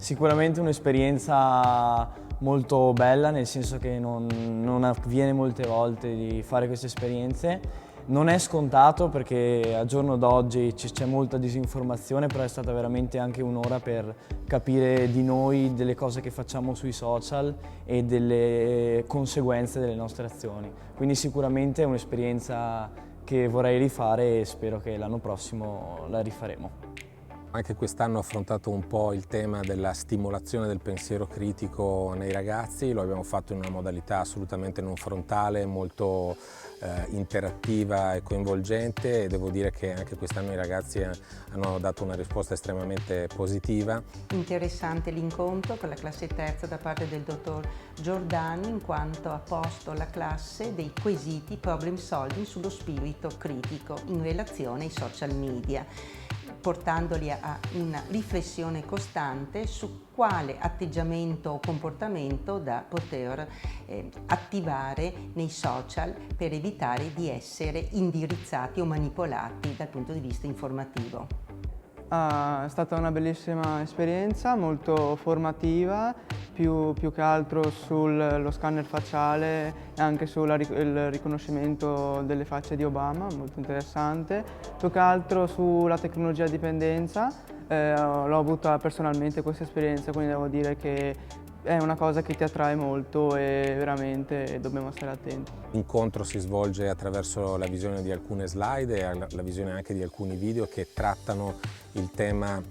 Sicuramente un'esperienza molto bella, nel senso che non avviene molte volte di fare queste esperienze. Non è scontato perché al giorno d'oggi c'è molta disinformazione, però è stata veramente anche un'ora per capire di noi, delle cose che facciamo sui social e delle conseguenze delle nostre azioni. Quindi sicuramente è un'esperienza che vorrei rifare e spero che l'anno prossimo la rifaremo. Anche quest'anno ho affrontato un po' il tema della stimolazione del pensiero critico nei ragazzi, lo abbiamo fatto in una modalità assolutamente non frontale, molto interattiva e coinvolgente, e devo dire che anche quest'anno i ragazzi hanno dato una risposta estremamente positiva. Interessante l'incontro con la classe terza da parte del dottor Giordani, in quanto ha posto alla classe dei quesiti problem solving sullo spirito critico in relazione ai social media, portandoli a una riflessione costante su quale atteggiamento o comportamento da poter attivare nei social per evitare di essere indirizzati o manipolati dal punto di vista informativo. È stata una bellissima esperienza, molto formativa, più che altro sullo scanner facciale e anche sul riconoscimento delle facce di Obama, molto interessante. Più che altro sulla tecnologia dipendenza, l'ho avuta personalmente questa esperienza, quindi devo dire che è una cosa che ti attrae molto e veramente dobbiamo stare attenti. L'incontro si svolge attraverso la visione di alcune slide e la visione anche di alcuni video che trattano il tema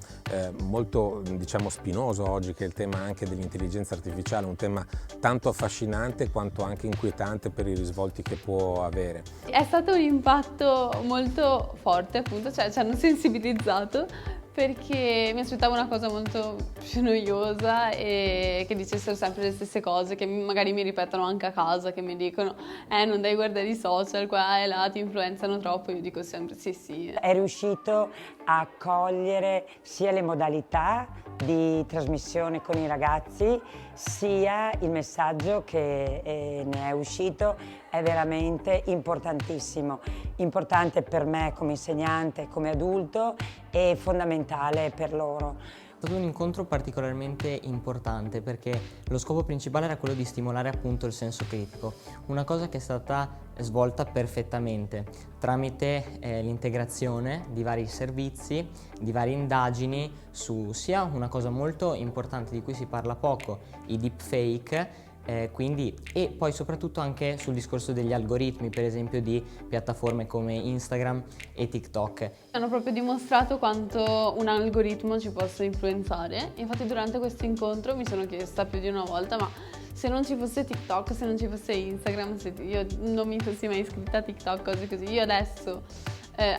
molto, diciamo, spinoso oggi, che è il tema anche dell'intelligenza artificiale, un tema tanto affascinante quanto anche inquietante per i risvolti che può avere. È stato un impatto molto forte, appunto, cioè ci hanno sensibilizzato, perché mi aspettavo una cosa molto più noiosa e che dicessero sempre le stesse cose, che magari mi ripetono anche a casa, che mi dicono non devi guardare i social, qua e là ti influenzano troppo. Io dico sempre sì sì. È riuscito a cogliere sia le modalità di trasmissione con i ragazzi, sia il messaggio che ne è uscito. È veramente importantissimo, importante per me come insegnante, come adulto, e fondamentale per loro. È stato un incontro particolarmente importante perché lo scopo principale era quello di stimolare appunto il senso critico, una cosa che è stata svolta perfettamente tramite l'integrazione di vari servizi, di varie indagini su sia una cosa molto importante di cui si parla poco, i deepfake, e poi soprattutto anche sul discorso degli algoritmi, per esempio di piattaforme come Instagram e TikTok. Hanno proprio dimostrato quanto un algoritmo ci possa influenzare. Infatti durante questo incontro mi sono chiesta più di una volta, ma se non ci fosse TikTok, se non ci fosse Instagram, se io non mi fossi mai iscritta a TikTok, cose così, io adesso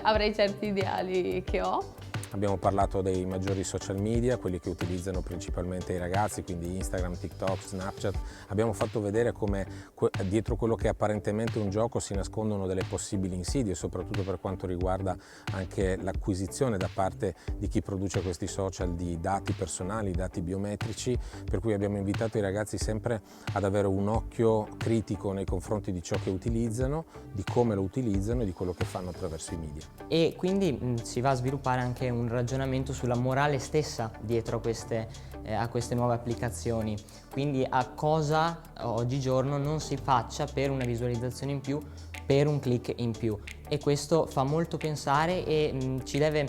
avrei certi ideali che ho. Abbiamo parlato dei maggiori social media, quelli che utilizzano principalmente i ragazzi, quindi Instagram, TikTok, Snapchat. Abbiamo fatto vedere come dietro quello che è apparentemente un gioco si nascondono delle possibili insidie, soprattutto per quanto riguarda anche l'acquisizione da parte di chi produce questi social di dati personali, dati biometrici, per cui abbiamo invitato i ragazzi sempre ad avere un occhio critico nei confronti di ciò che utilizzano, di come lo utilizzano e di quello che fanno attraverso i media. E quindi si va a sviluppare anche un ragionamento sulla morale stessa dietro a queste nuove applicazioni, quindi a cosa oggigiorno non si faccia per una visualizzazione in più, per un click in più, e questo fa molto pensare e ci deve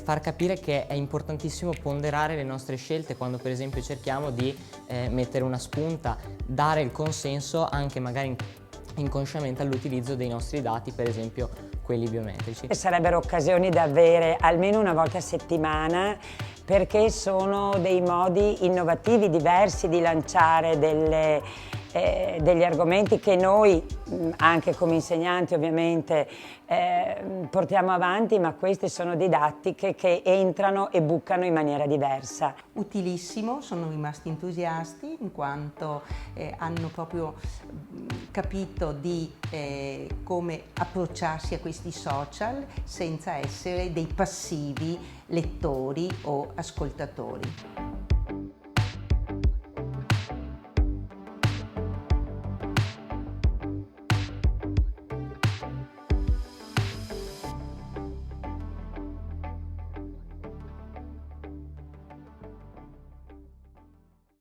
far capire che è importantissimo ponderare le nostre scelte quando per esempio cerchiamo di mettere una spunta, dare il consenso anche magari inconsciamente all'utilizzo dei nostri dati, per esempio quelli biometrici. Sarebbero occasioni da avere almeno una volta a settimana, perché sono dei modi innovativi, diversi di lanciare degli argomenti che noi, anche come insegnanti ovviamente, portiamo avanti, ma queste sono didattiche che entrano e bucano in maniera diversa. Utilissimo, sono rimasti entusiasti in quanto hanno proprio capito di come approcciarsi a questi social senza essere dei passivi lettori o ascoltatori.